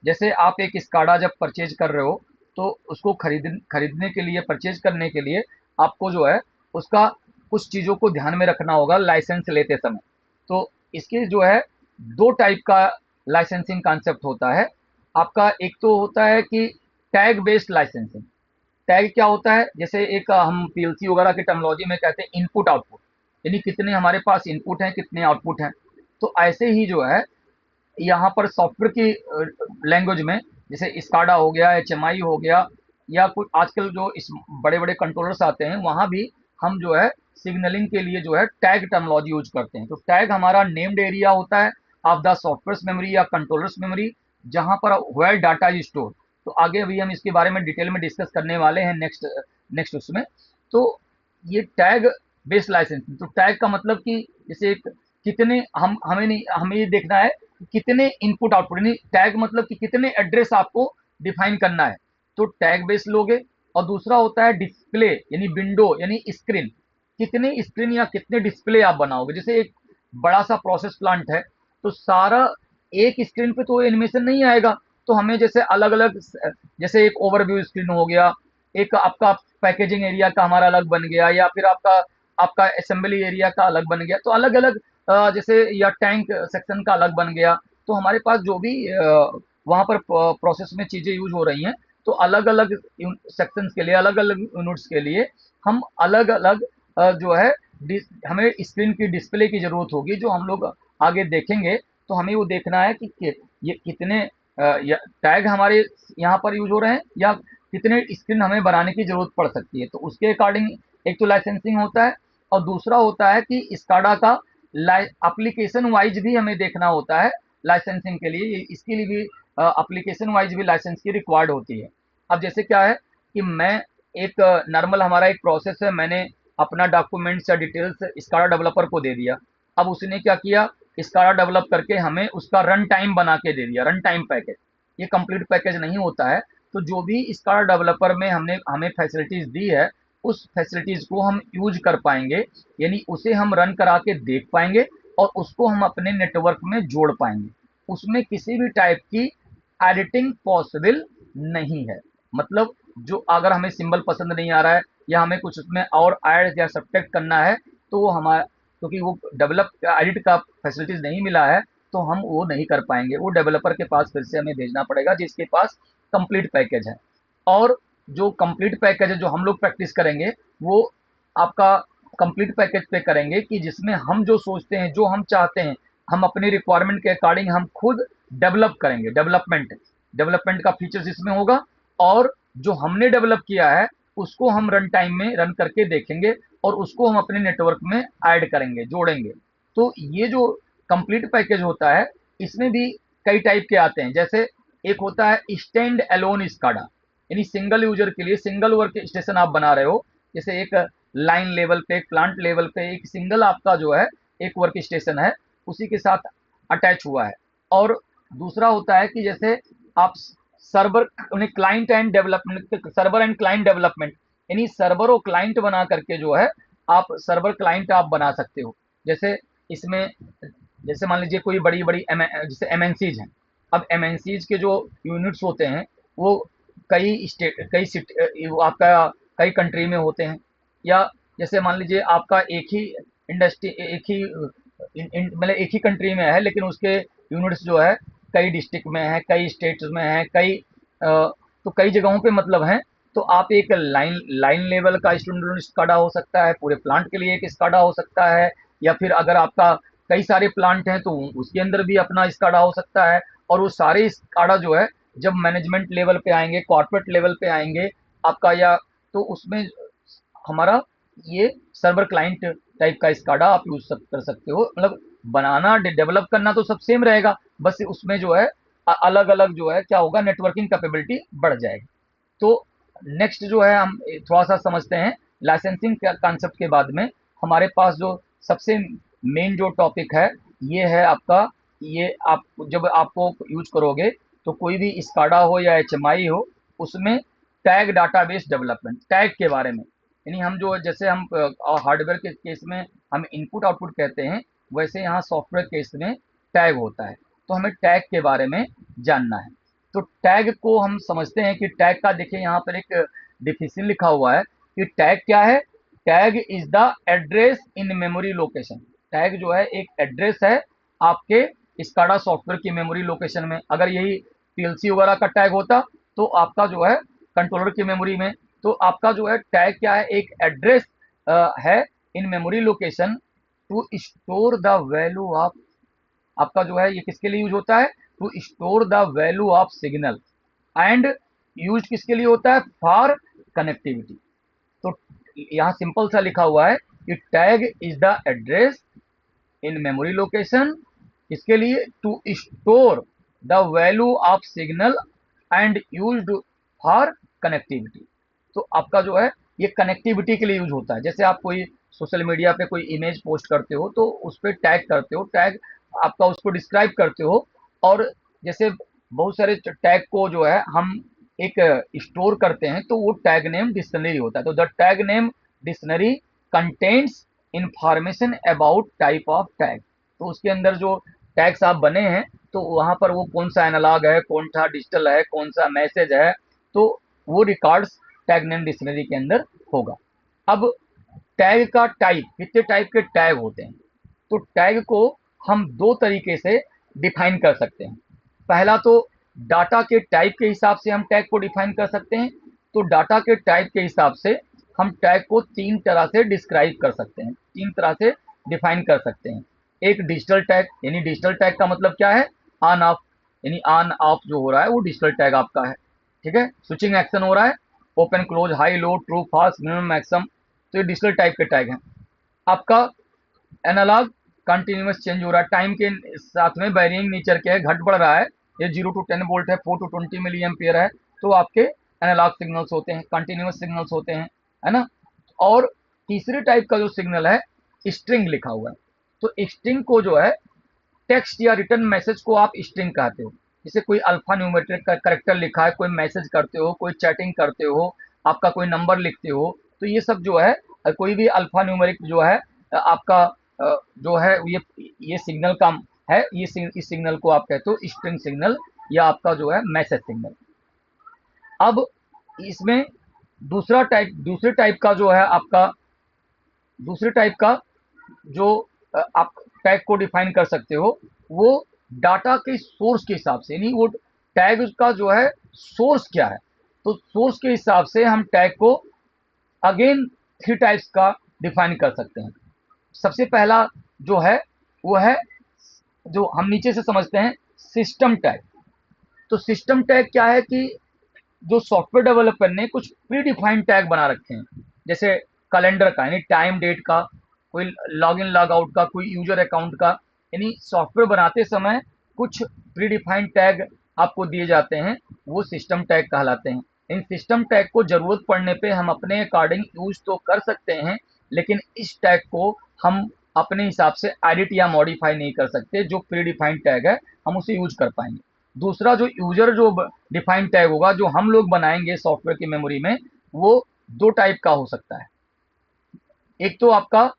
जैसे आप एक स्काडा जब परचेज कर रहे हो, तो उसको खरीदने के लिए, परचेज करने के लिए आपको जो है उसका कुछ चीज़ों को ध्यान में रखना होगा लाइसेंस लेते समय। तो इसके जो है दो टाइप का लाइसेंसिंग कॉन्सेप्ट होता है। आपका एक तो होता है कि टैग बेस्ड लाइसेंसिंग। टैग क्या होता है, जैसे एक हम पीएलसी वगैरह की टर्मिनोलॉजी में कहते हैं इनपुट आउटपुट, यानी कितने हमारे पास इनपुट हैं, कितने आउटपुट हैं। तो ऐसे ही जो है यहाँ पर सॉफ्टवेयर की लैंग्वेज में, जैसे स्काडा हो गया, एचएमआई हो गया, या कुछ आजकल जो इस बड़े बड़े कंट्रोलर्स आते हैं, वहाँ भी हम जो है सिग्नलिंग के लिए जो है टैग टर्मिनोलॉजी यूज करते हैं। तो टैग हमारा नेम्ड एरिया होता है ऑफ द सॉफ्टवेयर मेमोरी या कंट्रोलर्स मेमोरी, जहाँ पर वेयर डाटा इज स्टोर। तो आगे अभी हम इसके बारे में डिटेल में डिस्कस करने वाले हैं नेक्स्ट नेक्स्ट उसमें। तो ये टैग बेस्ड लाइसेंसिंग, तो टैग का मतलब कि जैसे एक कितने हम हमें नहीं, हमें ये देखना है कि कितने इनपुट आउटपुट, यानी टैग मतलब कि कितने एड्रेस आपको डिफाइन करना है, तो टैग बेस्ड लोगे। और दूसरा होता है डिस्प्ले, यानी विंडो यानी स्क्रीन, कितने स्क्रीन या कितने डिस्प्ले आप बनाओगे। जैसे एक बड़ा सा प्रोसेस प्लांट है, तो सारा एक स्क्रीन पे तो एनिमेशन नहीं आएगा, तो हमें जैसे अलग अलग, जैसे एक ओवरव्यू स्क्रीन हो गया, एक आपका पैकेजिंग एरिया का हमारा अलग बन गया, या फिर आपका आपका असेंबली एरिया का अलग बन गया, तो अलग अलग जैसे या टैंक सेक्शन का अलग बन गया। तो हमारे पास जो भी वहाँ पर प्रोसेस में चीज़ें यूज हो रही हैं, तो अलग अलग सेक्शंस के लिए, अलग अलग यूनिट्स के लिए हम अलग अलग जो है हमें स्क्रीन की डिस्प्ले की ज़रूरत होगी, जो हम लोग आगे देखेंगे। तो हमें वो देखना है कि ये कितने टैग हमारे यहाँ पर यूज हो रहे हैं, या कितने स्क्रीन हमें बनाने की ज़रूरत पड़ सकती है। तो उसके अकॉर्डिंग एक तो लाइसेंसिंग होता है, और दूसरा होता है कि स्काडा का एप्लीकेशन वाइज भी हमें देखना होता है लाइसेंसिंग के लिए। इसके लिए भी एप्लीकेशन वाइज भी लाइसेंस की रिक्वायर्ड होती है। अब जैसे क्या है कि मैं एक नॉर्मल हमारा एक प्रोसेस है, मैंने अपना डॉक्यूमेंट्स या डिटेल्स स्काडा डेवलपर को दे दिया। अब उसने क्या किया, स्काडा डेवलप करके हमें उसका रन टाइम बना के दे दिया, रन टाइम पैकेज। ये कंप्लीट पैकेज नहीं होता है। तो जो भी स्काडा डेवलपर में हमने हमें फैसिलिटीज़ दी है, उस फैसिलिटीज़ को हम यूज कर पाएंगे, यानी उसे हम रन करा के देख पाएंगे, और उसको हम अपने नेटवर्क में जोड़ पाएंगे। उसमें किसी भी टाइप की एडिटिंग पॉसिबल नहीं है। मतलब जो अगर हमें सिंबल पसंद नहीं आ रहा है, या हमें कुछ उसमें और ऐड या सब्ट्रैक्ट करना है, तो वो हमारा, क्योंकि वो डेवलप एडिट का फैसिलिटीज़ नहीं मिला है, तो हम वो नहीं कर पाएंगे। वो डेवलपर के पास फिर से हमें भेजना पड़ेगा जिसके पास कंप्लीट पैकेज है। और जो कंप्लीट पैकेज है जो हम लोग प्रैक्टिस करेंगे, वो आपका कंप्लीट पैकेज पे करेंगे कि जिसमें हम जो सोचते हैं, जो हम चाहते हैं, हम अपनी रिक्वायरमेंट के अकॉर्डिंग हम खुद डेवलप करेंगे। डेवलपमेंट डेवलपमेंट का फीचर्स इसमें होगा, और जो हमने डेवलप किया है उसको हम रन टाइम में रन करके देखेंगे, और उसको हम अपने नेटवर्क में ऐड करेंगे, जोड़ेंगे। तो ये जो कंप्लीट पैकेज होता है, इसमें भी कई टाइप के आते हैं। जैसे एक होता है स्टैंड एलोन स्काडा, यानी सिंगल यूजर के लिए सिंगल वर्क स्टेशन आप बना रहे हो। जैसे एक लाइन लेवल पे, एक प्लांट लेवल पे एक सिंगल आपका जो है एक वर्क स्टेशन है, उसी के साथ अटैच हुआ है। और दूसरा होता है कि जैसे आप server client and development, server and client development, यानी सर्वर और क्लाइंट बना करके जो है आप सर्वर क्लाइंट आप बना सकते हो। जैसे इसमें, जैसे मान लीजिए कोई बड़ी बड़ी जैसे एमएनसीज हैं। अब एमएनसीज के जो यूनिट्स होते हैं वो कई स्टेट, कई सिटी, आपका कई कंट्री में होते हैं। या जैसे मान लीजिए आपका एक ही इंडस्ट्री, एक ही मतलब एक ही कंट्री में है, लेकिन उसके यूनिट्स जो है कई डिस्ट्रिक्ट में है, कई स्टेट्स में है, तो कई जगहों पे मतलब हैं। तो आप एक लाइन लाइन लेवल का स्टूडेंट स्काडा हो सकता है, पूरे प्लांट के लिए एक स्काडा हो सकता है, या फिर अगर आपका कई सारे प्लांट हैं तो उसके अंदर भी अपना स्काडा हो सकता है। और वो सारे स्काडा जो है जब मैनेजमेंट लेवल पे आएंगे, कॉर्पोरेट लेवल पे आएंगे आपका, या तो उसमें हमारा ये सर्वर क्लाइंट टाइप का स्काडा आप यूज कर सकते हो। मतलब बनाना, डेवलप करना तो सब सेम रहेगा, बस उसमें जो है अलग अलग जो है क्या होगा, नेटवर्किंग कैपेबिलिटी बढ़ जाएगी। तो नेक्स्ट जो है हम थोड़ा सा समझते हैं लाइसेंसिंग कॉन्सेप्ट के बाद में। हमारे पास जो सबसे मेन जो टॉपिक है ये है आपका, ये आप जब आपको यूज करोगे तो कोई भी स्काडा हो या एचएमआई हो, उसमें टैग डाटाबेस डेवलपमेंट, टैग के बारे में, यानी हम जो जैसे हम हार्डवेयर के केस में हम इनपुट आउटपुट कहते हैं, वैसे यहाँ सॉफ्टवेयर केस में टैग होता है। तो हमें टैग के बारे में जानना है। तो टैग को हम समझते हैं कि टैग का, देखिए यहाँ पर एक डिफिनेशन लिखा हुआ है कि टैग क्या है। Tag is the address in memory location. Tag जो है एक एड्रेस है आपके स्काडा सॉफ्टवेयर की मेमोरी लोकेशन में। अगर यही पीएलसी वगैरह का टैग होता तो आपका जो है कंट्रोलर की मेमोरी में, तो आपका जो है टैग क्या है, एक एड्रेस है in memory location to store the value of, आपका जो है ये किसके लिए यूज होता है, to store the value of signal. And use किसके लिए होता है, फॉर कनेक्टिविटी। तो यहाँ सिंपल सा लिखा हुआ है कि tag is the address in memory location, इसके लिए to store the value of signal and used for connectivity. तो आपका जो है ये कनेक्टिविटी के लिए यूज होता है। जैसे आप कोई सोशल मीडिया पे कोई इमेज पोस्ट करते हो तो उस पर टैग करते हो, टैग आपका उसको डिस्क्राइब करते हो। और जैसे बहुत सारे टैग को जो है हम एक स्टोर करते हैं तो वो टैग नेम डिक्शनरी होता है। तो the tag name dictionary contains information about type of tag. तो उसके अंदर जो टैग्स आप बने हैं तो वहाँ पर वो कौन सा एनालॉग है, कौन सा डिजिटल है, कौन सा मैसेज है, तो वो रिकॉर्ड्स टैग नेम डिक्शनरी के अंदर होगा। अब टैग का टाइप, कितने टाइप के टैग होते हैं, तो टैग को हम दो तरीके से डिफाइन कर सकते हैं। पहला तो डाटा के टाइप के हिसाब से हम टैग को डिफाइन कर सकते हैं। तो डाटा के टाइप के हिसाब से हम टैग को तीन तरह से डिस्क्राइब कर सकते हैं, तीन तरह से डिफाइन कर सकते हैं। एक डिजिटल टैग, यानी डिजिटल टैग का मतलब क्या है, ऑन ऑफ, यानी ऑन ऑफ जो हो रहा है वो डिजिटल टैग आपका है। ठीक है, स्विचिंग एक्शन हो रहा है, open close, high low, true fast, minimum maximum, तो ये डिजिटल टाइप के टैग हैं। आपका एनालॉग, कंटिन्यूस चेंज हो रहा है, टाइम के साथ में वैरिंग नेचर के है, घट बढ़ रहा है, ये 0 to 10 वोल्ट है, 4 to 20 मिली एम्पियर है, तो आपके एनालॉग सिग्नल्स होते हैं, कंटिन्यूस सिग्नल्स होते हैं, है ना। और तीसरे टाइप का जो सिग्नल है, स्ट्रिंग लिखा हुआ है। तो स्ट्रिंग को जो है, टेक्स्ट या रिटर्न मैसेज को आप स्ट्रिंग कहते हो। जैसे कोई अल्फा न्यूमेरिक का करेक्टर लिखा है, कोई मैसेज करते हो, कोई चैटिंग करते हो, आपका कोई नंबर लिखते हो, तो ये सब जो है कोई भी अल्फा न्यूमेरिक जो है आपका जो है ये सिग्नल का है, इस सिग्नल को आप कहते हो स्ट्रिंग सिग्नल या आपका जो है मैसेज सिग्नल। अब इसमें दूसरे टाइप का जो है आपका, दूसरे टाइप का जो आप टैग को डिफाइन कर सकते हो, वो डाटा के सोर्स के हिसाब से, यानी वो टैग का जो है सोर्स क्या है, तो सोर्स के हिसाब से हम टैग को अगेन थ्री टाइप्स का डिफाइन कर सकते हैं। सबसे पहला जो है वो है, जो हम नीचे से समझते हैं, सिस्टम टैग। तो सिस्टम टैग क्या है कि जो सॉफ्टवेयर डेवलपर ने कुछ प्री डिफाइंड टैग बना रखे हैं। जैसे कैलेंडर का, यानी टाइम डेट का, कोई लॉग इन लॉग आउट का, कोई यूजर अकाउंट का, यानी सॉफ्टवेयर बनाते समय कुछ प्री डिफाइंड टैग आपको दिए जाते हैं, वो सिस्टम टैग कहलाते हैं। इन सिस्टम टैग को जरूरत पड़ने पे हम अपने अकॉर्डिंग यूज तो कर सकते हैं, लेकिन इस टैग को हम अपने हिसाब से एडिट या मॉडिफाई नहीं कर सकते। जो प्री डिफाइंड टैग है हम उसे यूज कर पाएंगे। दूसरा जो यूजर जो डिफाइंड टैग होगा जो हम लोग बनाएंगे सॉफ्टवेयर की मेमोरी में, वो दो टाइप का हो सकता है। एक तो आपका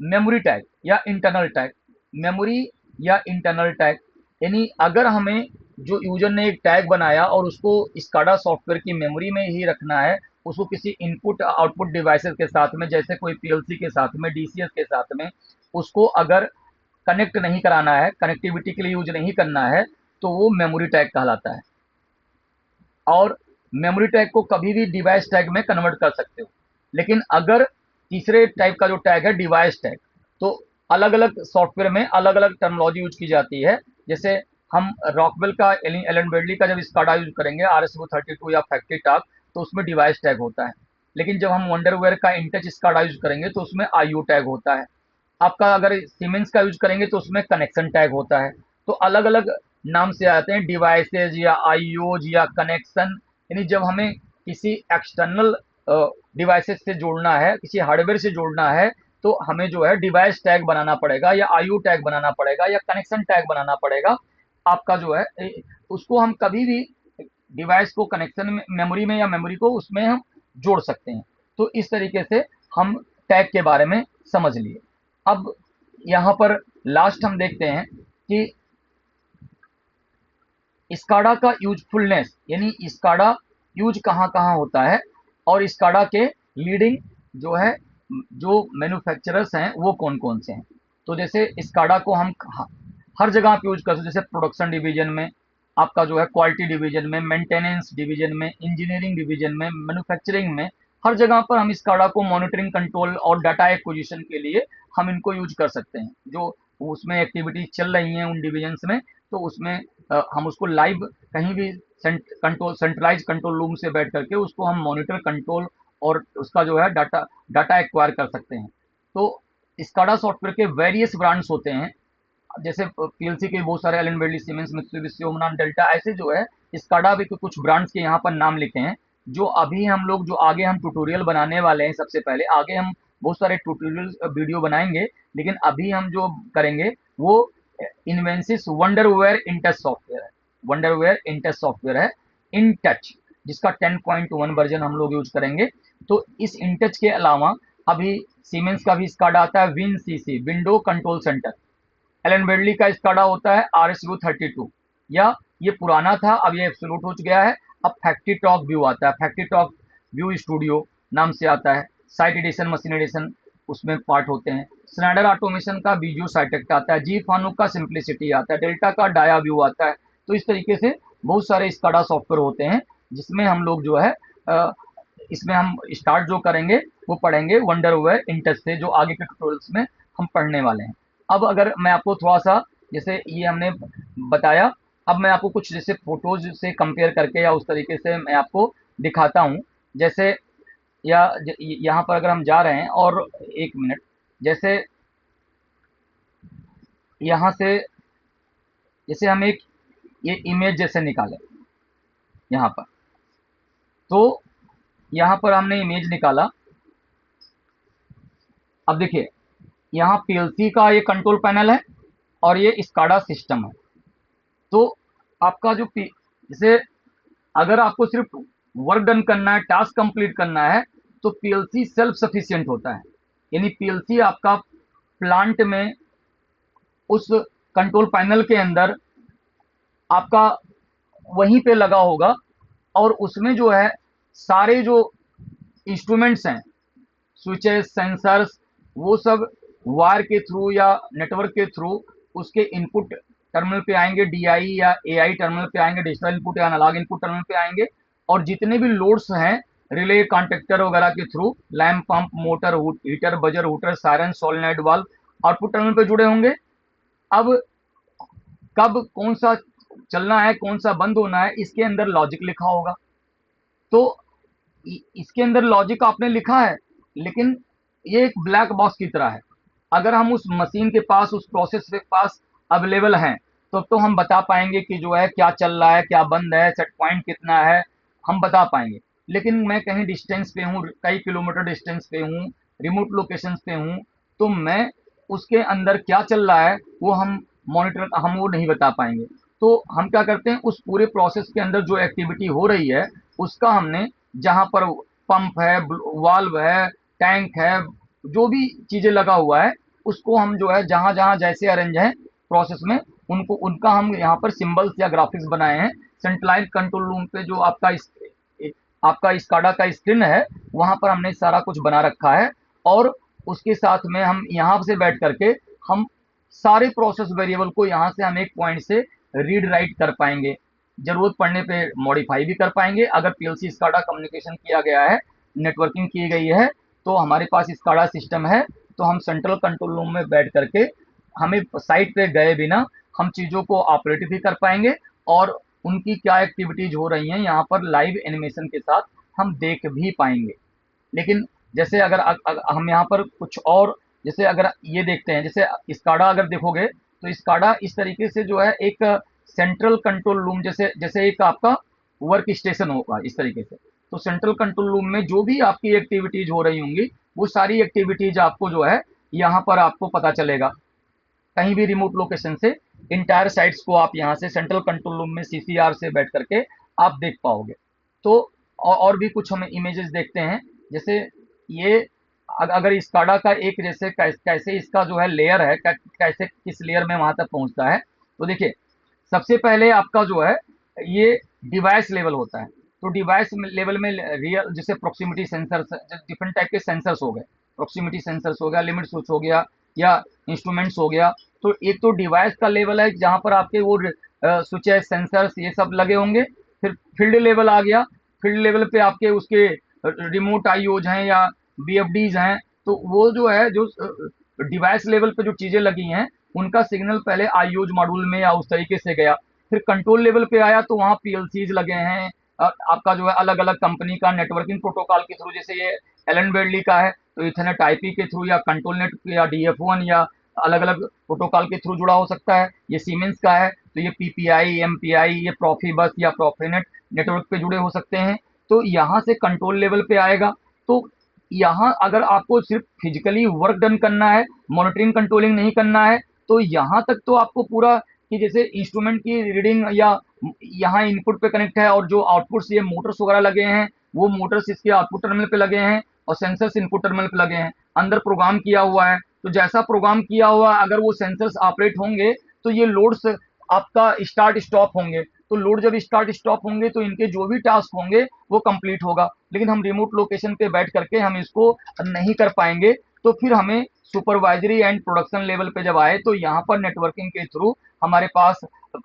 मेमोरी टैग या इंटरनल टैग। मेमोरी या इंटरनल टैग यानी अगर हमें जो यूजर ने एक टैग बनाया और उसको स्काडा सॉफ्टवेयर की मेमोरी में ही रखना है, उसको किसी इनपुट आउटपुट डिवाइसेस के साथ में, जैसे कोई पीएलसी के साथ में, डीसीएस के साथ में, उसको अगर कनेक्ट नहीं कराना है, कनेक्टिविटी के लिए यूज नहीं करना है, तो वो मेमोरी टैग कहलाता है। और मेमोरी टैग को कभी भी डिवाइस टैग में कन्वर्ट कर सकते हो। लेकिन अगर तीसरे टाइप का जो टैग है डिवाइस टैग, तो अलग अलग सॉफ्टवेयर में अलग अलग टर्मिनोलॉजी यूज की जाती है। जैसे हम रॉकवेल का, एलन बेडली का जब स्काडा यूज करेंगे RS-232 या फैक्ट्री टॉक, तो उसमें डिवाइस टैग होता है। लेकिन जब हम वंडरवेयर का इंटच स्काडा यूज करेंगे तो उसमें आईओ टैग होता है। आपका अगर सीमेंस का यूज करेंगे तो उसमें कनेक्शन टैग होता है। तो अलग अलग नाम से आते हैं, डिवाइसेज या आईओज या कनेक्शन। यानी जब हमें किसी एक्सटर्नल डिवाइसेज से जोड़ना है, किसी हार्डवेयर से जोड़ना है, तो हमें जो है डिवाइस टैग बनाना पड़ेगा या आईओ टैग बनाना पड़ेगा या कनेक्शन टैग बनाना पड़ेगा। आपका जो है उसको हम कभी भी डिवाइस को कनेक्शन में, मेमोरी में या मेमोरी को उसमें हम जोड़ सकते हैं। तो इस तरीके से हम टैग के बारे में समझ लिए। अब यहाँ पर लास्ट हम देखते हैं कि स्काडा का यूजफुलनेस, यानी स्काडा यूज कहाँ कहाँ होता है और स्काडा के लीडिंग जो है, जो मैन्युफैक्चरर्स हैं वो कौन कौन से हैं। तो जैसे स्काडा को हम हर जगह पे यूज कर सकते हैं, जैसे प्रोडक्शन डिवीजन में, आपका जो है क्वालिटी डिवीजन में, मेंटेनेंस डिवीजन में, इंजीनियरिंग डिवीजन में, मैन्युफैक्चरिंग में, हर जगह पर हम स्काडा को मॉनिटरिंग, कंट्रोल और डाटा एक्विजिशन के लिए हम इनको यूज कर सकते हैं। जो उसमें एक्टिविटीज चल रही हैं उन डिविजन्स में, तो उसमें हम उसको लाइव कहीं भी कंट्रोल, सेंट्रलाइज कंट्रोल रूम से बैठ करके उसको हम मॉनिटर, कंट्रोल और उसका जो है डाटा डाटा एक्वायर कर सकते हैं। तो स्काडा सॉफ्टवेयर के वेरियस ब्रांड्स होते हैं। जैसे पीएलसी के बहुत सारे, एलन बेडली, सीमेंस, मित्सुबिशी, ओमनान, डेल्टा, ऐसे जो है स्काडा भी कुछ ब्रांड्स के यहाँ पर नाम लिखे हैं। जो अभी हम लोग, जो आगे हम ट्यूटोरियल बनाने वाले हैं, सबसे पहले आगे हम बहुत सारे ट्यूटोरियल वीडियो बनाएंगे, लेकिन अभी हम जो करेंगे वो इन्वेंसिस वंडरवेयर इंटच सॉफ्टवेयर है। वंडरवेयर इंटच सॉफ्टवेयर है, इन टच, जिसका 10.1 वर्जन हम लोग यूज करेंगे। तो इस इंटच के अलावा अभी सीमेंस का भी स्काडा आता है, WinCC, window control center. Allen Bradley का स्काडा होता है RS-232, या ये पुराना था, अब ये एब्सोल्यूट हो गया है। अब फैक्ट्री टॉक व्यू आता है, फैक्ट्री टॉक व्यू स्टूडियो नाम से आता है। साइट एडिशन, मशीन एडिशन उसमें पार्ट होते हैं। स्नाइडर ऑटोमेशन का बीजू साइटेक्ट आता है, जी फानुक का सिंप्लिसिटी आता है, डेल्टा का डाया व्यू आता है। तो इस तरीके से बहुत सारे स्काडा सॉफ्टवेयर होते हैं, जिसमें हम लोग जो है इसमें हम स्टार्ट जो करेंगे वो पढ़ेंगे वंडरवेयर इंटच से, जो आगे के ट्यूटोरियल्स में हम पढ़ने वाले हैं। अब अगर मैं आपको थोड़ा सा, जैसे ये हमने बताया, अब मैं आपको कुछ जैसे फोटोज से कंपेयर करके या उस तरीके से मैं आपको दिखाता हूँ। जैसे या यहाँ पर अगर हम जा रहे हैं, और एक मिनट, जैसे यहाँ से, जैसे हम एक ये इमेज जैसे निकालें यहाँ पर, तो यहाँ पर हमने इमेज निकाला। अब देखिए यहाँ पीएलसी का ये कंट्रोल पैनल है और ये स्काडा सिस्टम है। तो आपका जो जैसे अगर आपको सिर्फ वर्क डन करना है, टास्क कंप्लीट करना है, तो पीएलसी सेल्फ सफिशिएंट होता है। यानी पीएलसी आपका प्लांट में उस कंट्रोल पैनल के अंदर आपका वहीं पे लगा होगा, और उसमें जो है सारे जो इंस्ट्रूमेंट्स हैं, स्विचेस, सेंसर्स, वो सब वायर के थ्रू या नेटवर्क के थ्रू उसके इनपुट टर्मिनल पे आएंगे, डीआई या एआई टर्मिनल पे आएंगे, डिजिटल इनपुट या एनालॉग इनपुट टर्मिनल पे आएंगे। और जितने भी लोड्स हैं रिले, कॉन्टेक्टर वगैरह के through, lamp, pump, motor, heater, buzzer, hooter, siren, solenoid valve output terminal पे जुड़े होंगे। अब कब कौन सा चलना है, कौन सा बंद होना है, इसके अंदर लॉजिक लिखा होगा। तो इसके अंदर लॉजिक आपने लिखा है, लेकिन ये एक ब्लैक बॉक्स की तरह है। अगर हम उस मशीन के पास, उस प्रोसेस के पास अवेलेबल हैं, तो हम बता पाएंगे कि जो है क्या चल रहा है, क्या बंद है, सेट पॉइंट कितना है, हम बता पाएंगे। लेकिन मैं कहीं डिस्टेंस पे हूँ, कई किलोमीटर डिस्टेंस पे हूँ, रिमोट लोकेशन पे हूँ, तो मैं उसके अंदर क्या चल रहा है वो हम वो नहीं बता पाएंगे। तो हम क्या करते हैं, उस पूरे प्रोसेस के अंदर जो एक्टिविटी हो रही है उसका हमने, जहाँ पर पंप है, वाल्व है, टैंक है, जो भी चीजें लगा हुआ है, उसको हम जो है जहां जहां जैसे अरेंज है प्रोसेस में, उनको उनका हम यहाँ पर सिंबल्स या ग्राफिक्स बनाए हैं। सेंट्रलाइज कंट्रोल रूम पे जो आपका स्काडा का स्क्रीन है, वहां पर हमने सारा कुछ बना रखा है। और उसके साथ में हम यहाँ से बैठ करके हम सारे प्रोसेस वेरिएबल को यहाँ से हम एक पॉइंट से रीड राइट कर पाएंगे। जरूरत पड़ने पे मॉडिफाई भी कर पाएंगे। अगर पीएलसी स्काडा कम्युनिकेशन किया गया है, नेटवर्किंग की गई है, तो हमारे पास स्काडा सिस्टम है, तो हम सेंट्रल कंट्रोल रूम में बैठ करके हमें साइट पे गए बिना हम चीज़ों को ऑपरेट भी कर पाएंगे, और उनकी क्या एक्टिविटीज हो रही हैं यहाँ पर लाइव एनिमेशन के साथ हम देख भी पाएंगे। लेकिन जैसे अगर हम यहाँ पर कुछ और, जैसे अगर ये देखते हैं, जैसे स्काडा अगर देखोगे तो स्काडा इस तरीके से जो है एक सेंट्रल कंट्रोल रूम, जैसे जैसे एक आपका वर्क स्टेशन होगा इस तरीके से। तो सेंट्रल कंट्रोल रूम में जो भी आपकी एक्टिविटीज हो रही होंगी, वो सारी एक्टिविटीज आपको जो है यहाँ पर आपको पता चलेगा। कहीं भी रिमोट लोकेशन से इंटायर साइट्स को आप यहाँ से सेंट्रल कंट्रोल रूम में सीसीआर से बैठ करके आप देख पाओगे। तो और भी कुछ हमें इमेजेस देखते हैं। जैसे ये अगर स्काडा का एक, जैसे कैसे इसका जो है लेयर है, कैसे किस लेयर में वहां तक पहुंचता है, तो देखिए सबसे पहले आपका जो है ये डिवाइस लेवल होता है। तो डिवाइस लेवल में रियल, जैसे प्रोक्सिमिटी सेंसर्स, डिफरेंट टाइप के सेंसर्स हो गए, प्रोक्सिमिटी सेंसर्स हो गया, लिमिट स्विच हो गया, या इंस्ट्रूमेंट्स हो गया। तो एक तो डिवाइस का लेवल है जहाँ पर आपके वो स्विचेस, सेंसर्स ये सब लगे होंगे। फिर फील्ड लेवल आ गया। फील्ड लेवल पे आपके उसके रिमोट आईओज हैं या बीएफडीज हैं, तो वो जो है जो डिवाइस लेवल पे जो चीजें लगी हैं, उनका सिग्नल पहले आईओज मॉड्यूल में या उस तरीके से गया। फिर कंट्रोल लेवल पे आया तो वहाँ पीएलसीज लगे हैं, आपका जो है अलग अलग कंपनी का नेटवर्किंग प्रोटोकॉल के थ्रू, जैसे ये एलन बेडली का है तो इथरनेट आईपी के थ्रू, या कंट्रोल नेट या डीएफ1 या अलग अलग प्रोटोकॉल के थ्रू जुड़ा हो सकता है। ये सीमेंस का है तो ये पीपीआई, एमपीआई, ये प्रॉफी बस या प्रॉफीनेट नेटवर्क पे जुड़े हो सकते हैं। तो यहाँ से कंट्रोल लेवल पे आएगा। तो यहाँ अगर आपको सिर्फ फिजिकली वर्क डन करना है, मॉनिटरिंग कंट्रोलिंग नहीं करना है, तो यहाँ तक तो आपको पूरा, कि जैसे इंस्ट्रूमेंट की रीडिंग या यहाँ इनपुट पे कनेक्ट है, और जो आउटपुट ये मोटर्स वगैरह लगे हैं, वो मोटर्स इसके आउटपुट टर्मिनल पे लगे हैं, और सेंसर्स इनपुट टर्मिनल पे लगे हैं। अंदर प्रोग्राम किया हुआ है, तो जैसा प्रोग्राम किया हुआ अगर वो सेंसर्स ऑपरेट होंगे तो ये लोड्स आपका स्टार्ट स्टॉप होंगे। तो लोड जब स्टार्ट स्टॉप होंगे तो इनके जो भी टास्क होंगे वो कंप्लीट होगा। लेकिन हम रिमोट लोकेशन पे बैठ करके हम इसको नहीं कर पाएंगे। तो फिर हमें सुपरवाइजरी एंड प्रोडक्शन लेवल पे जब आए तो यहाँ पर नेटवर्किंग के थ्रू हमारे पास,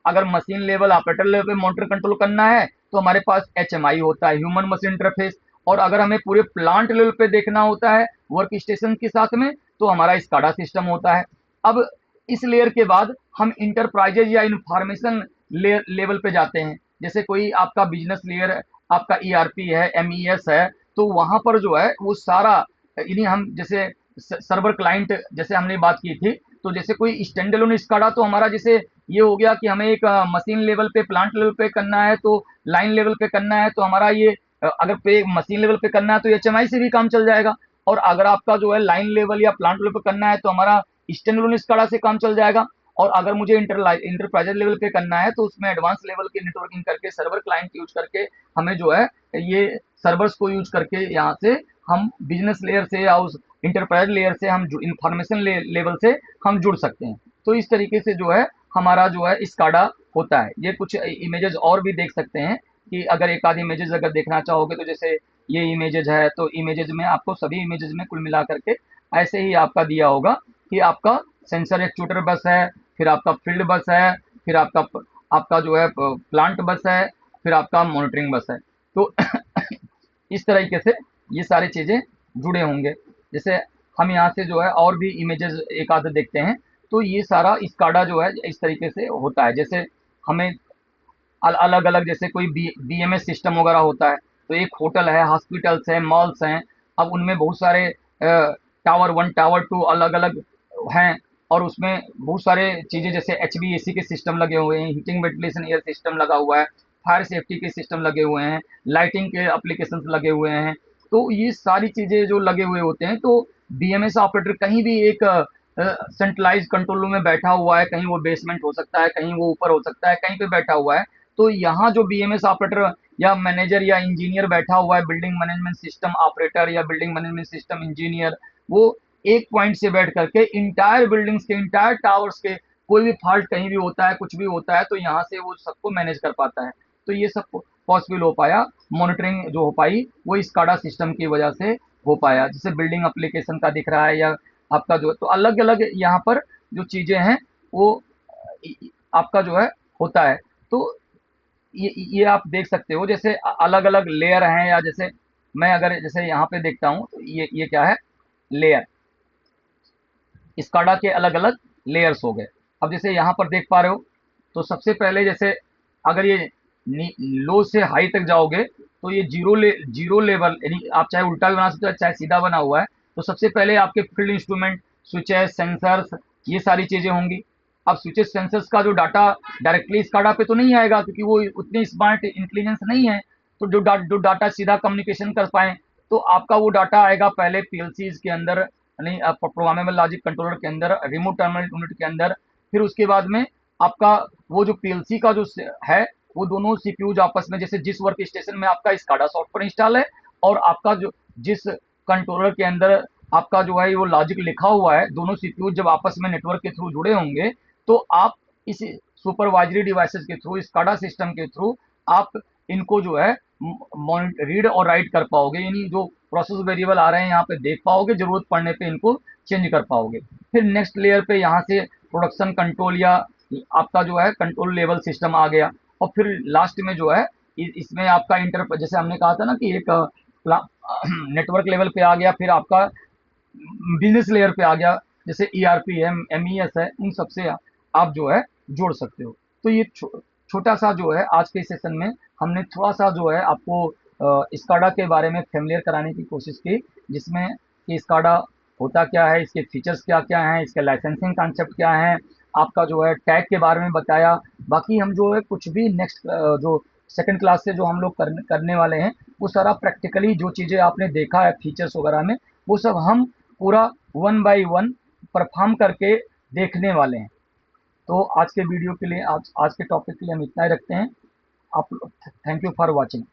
अगर मशीन लेवल, ऑपरेटर लेवल पे मॉनिटर कंट्रोल करना है तो हमारे पास एचएमआई होता है, ह्यूमन मशीन इंटरफेस। और अगर हमें पूरे प्लांट लेवल पे देखना होता है वर्क स्टेशन के साथ में, तो हमारा स्काडा सिस्टम होता है। अब इस लेयर के बाद हम इंटरप्राइजेज या इंफॉर्मेशन लेवल पे जाते हैं। जैसे कोई आपका बिजनेस लेयर, आपका ईआरपी है, एमईएस है, तो वहां पर जो है वो सारा, यानी हम जैसे सर्वर क्लाइंट जैसे हमने बात की थी, तो जैसे कोई स्टैंड अलोन स्काडा तो हमारा जैसे ये हो गया कि हमें एक मशीन लेवल पे, प्लांट लेवल पे करना है, तो लाइन लेवल पे करना है, तो हमारा ये अगर पे मशीन लेवल पे करना है तो एचएमआई से भी काम चल जाएगा। और अगर आपका जो है लाइन लेवल या प्लांट लेवल पे करना है तो हमारा स्टैंड अलोन स्काडा से काम चल जाएगा। और अगर मुझे इंटरप्राइज लेवल पे करना है तो उसमें एडवांस लेवल की नेटवर्किंग करके, सर्वर क्लाइंट यूज करके, हमें जो है ये सर्वर्स को यूज करके यहाँ से हम बिजनेस लेयर से या उस इंटरप्राइज लेयर से हम इंफॉर्मेशन लेवल से हम जुड़ सकते हैं। तो इस तरीके से जो है हमारा जो है स्काडा होता है। ये कुछ इमेजेस और भी देख सकते हैं, कि अगर एक आध इमेजेस अगर देखना चाहोगे तो जैसे ये इमेजेस है, तो इमेजेस में आपको सभी इमेजेस में कुल मिला करके ऐसे ही आपका दिया होगा कि आपका सेंसर एक्चुएटर बस है, फिर आपका फील्ड बस है, फिर आपका आपका जो है प्लांट बस है, फिर आपका मॉनिटरिंग बस है। तो इस तरीके से ये सारी चीज़ें जुड़े होंगे। जैसे हम यहाँ से जो है और भी इमेजेस एक आधे देखते हैं, तो ये सारा स्काडा जो है इस तरीके से होता है। जैसे हमें अलग अलग, जैसे कोई बीएमएस सिस्टम वगैरह होता है, तो एक होटल है, हॉस्पिटल्स हैं, मॉल्स हैं, अब उनमें बहुत सारे टावर 1, टावर 2 अलग अलग हैं। और उसमें बहुत सारे चीज़ें जैसे HVAC के सिस्टम लगे हुए हैं, हीटिंग वेंटिलेशन एयर सिस्टम लगा हुआ है, फायर सेफ्टी के सिस्टम लगे हुए हैं, लाइटिंग के एप्लीकेशंस लगे हुए हैं। तो ये सारी चीज़ें जो लगे हुए होते हैं, तो बीएमएस ऑपरेटर कहीं भी एक सेंट्रलाइज कंट्रोल रूम में बैठा हुआ है, कहीं वो बेसमेंट हो सकता है, कहीं वो ऊपर हो सकता है, कहीं पे बैठा हुआ है। तो यहाँ जो बीएमएस ऑपरेटर या मैनेजर या इंजीनियर बैठा हुआ है, बिल्डिंग मैनेजमेंट सिस्टम ऑपरेटर या बिल्डिंग मैनेजमेंट सिस्टम इंजीनियर, वो एक पॉइंट से बैठ करके इंटायर बिल्डिंग्स के, इंटायर टावर्स के कोई भी फॉल्ट कहीं भी होता है, कुछ भी होता है, तो यहाँ से वो सबको मैनेज कर पाता है। तो ये सब पॉसिबल हो पाया, मॉनिटरिंग जो हो पाई वो स्काडा सिस्टम की वजह से हो पाया। जैसे बिल्डिंग एप्लीकेशन का दिख रहा है, या आपका जो, तो अलग अलग यहाँ पर जो चीजें हैं वो आपका जो है होता है। तो ये आप देख सकते हो, जैसे अलग अलग लेयर हैं, या जैसे मैं अगर जैसे यहाँ पे देखता हूँ, तो ये क्या है, लेयर, स्काडा के अलग अलग लेयर्स हो गए। अब जैसे यहाँ पर देख पा रहे हो, तो सबसे पहले जैसे अगर ये लो से हाई तक जाओगे, तो ये जीरो लेवल, यानी आप चाहे उल्टा भी बना सकते हो चाहे सीधा बना हुआ है। तो सबसे पहले आपके फील्ड इंस्ट्रूमेंट, स्विचेस, सेंसर्स, ये सारी चीजें होंगी। अब स्विचेस सेंसर्स का जो डाटा डायरेक्टली स्काडा पे तो नहीं आएगा, क्योंकि वो उतनी स्मार्ट इंटेलिजेंस नहीं है। तो जो डाटा सीधा कम्युनिकेशन कर पाए, तो आपका वो डाटा आएगा पहले पीएलसी के अंदर, यानी प्रोग्रामेबल लॉजिक कंट्रोलर के अंदर, रिमोट टर्मिनल यूनिट के अंदर। फिर उसके बाद में आपका वो जो पीएलसी का जो है, वो दोनों सीपीयूज आपस में, जैसे जिस वर्क स्टेशन में आपका स्काडा सॉफ्टवेयर इंस्टॉल है, और आपका जो जिस कंट्रोलर के अंदर आपका जो है वो लॉजिक लिखा हुआ है, दोनों सीपीयू जब आपस में नेटवर्क के थ्रू जुड़े होंगे, तो आप इस सुपरवाइजरी डिवाइसेस के थ्रू, स्काडा सिस्टम के थ्रू आप इनको जो है रीड और राइट कर पाओगे, यानी जो प्रोसेस वेरिएबल आ रहे हैं यहाँ पे देख पाओगे, जरूरत पड़ने पे इनको चेंज कर पाओगे। फिर नेक्स्ट लेयर पे यहाँ से प्रोडक्शन कंट्रोल, या आपका जो है कंट्रोल लेवल सिस्टम आ गया। और फिर लास्ट में जो है इसमें आपका इंटर, जैसे हमने कहा था ना कि एक नेटवर्क लेवल पे आ गया, फिर आपका बिजनेस लेयर पे आ गया, जैसे ईआरपी है, एमईएस है, उन सबसे आप जो है जोड़ सकते हो। तो ये छोटा सा जो है आज के सेशन में हमने थोड़ा सा जो है आपको स्काडा के बारे में फेमिलियर कराने की कोशिश की, जिसमें कि स्काडा होता क्या है, इसके फीचर्स क्या क्या हैं, इसके लाइसेंसिंग कॉन्सेप्ट क्या है, आपका जो है टैग के बारे में बताया। बाकी हम जो है कुछ भी नेक्स्ट जो सेकंड क्लास से जो हम लोग करने वाले हैं, वो सारा प्रैक्टिकली जो चीज़ें आपने देखा है फीचर्स वगैरह में, वो सब हम पूरा वन बाय वन परफॉर्म करके देखने वाले हैं। तो आज के वीडियो के लिए, आज के टॉपिक के लिए हम इतना ही रखते हैं। आप, थैंक यू फॉर वॉचिंग।